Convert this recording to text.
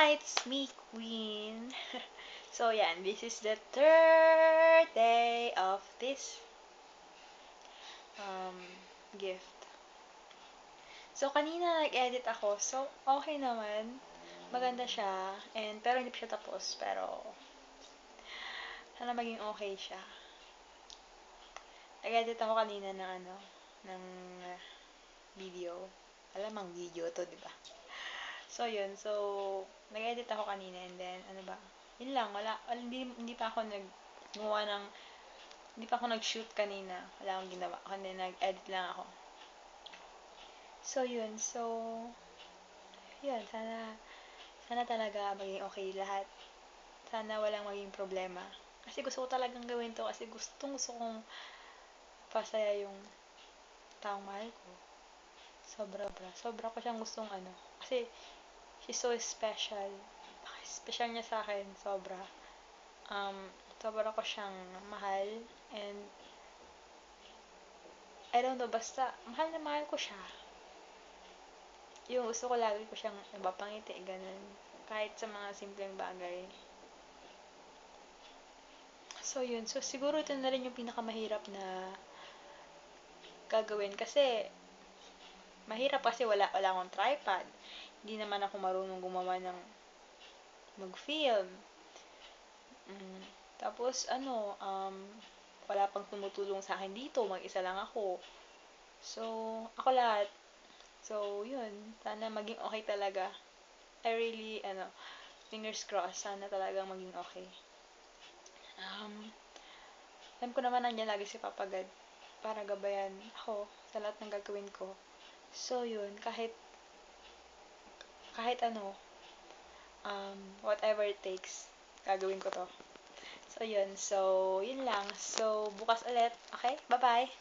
Hi, it's me, Queen. So, yan. This is the third day of this um, gift. So, kanina nag-edit ako. So, okay naman. Maganda siya. Pero hindi pa siya tapos. Pero, sana maging okay siya. Nag-edit ako kanina ng ng video. Alam ang video to, di ba? So, yun. So, nag-edit ako kanina and then, yun lang, hindi pa ako gumawa ng, hindi pa ako nag-shoot kanina. Wala akong ginawa. Kundi nag-edit lang ako. So, yun. So, yun. Sana talaga maging okay lahat. Sana walang maging problema. Kasi gusto ko talagang gawin to. Kasi gusto kong pasaya yung taong mahal ko. Sobra ko siyang gustong Kasi, she's so special. Special niya sa akin. Sobra. Sobra ko siyang mahal. And, I don't know, basta, mahal na mahal ko siya. Yung gusto ko lagi ko siyang napapangiti, ganun. Kahit sa mga simpleng bagay. So, yun. So, siguro ito na rin yung pinakamahirap na gagawin. Kasi, mahirap kasi wala akong tripod. Hindi naman ako marunong gumawa ng mag-film. Tapos, wala pang tumutulong sa akin dito. Mag-isa lang ako. So, ako lahat. So, yun. Sana maging okay talaga. I really, fingers crossed. Sana talagang maging okay. Alam ko naman nandiyan lagi si Papa God para gabayan ako sa lahat ng gagawin ko. So, yun. Kahit whatever it takes, gagawin ko to. So, yun. So, yun lang. So, bukas ulit. Okay? Bye-bye!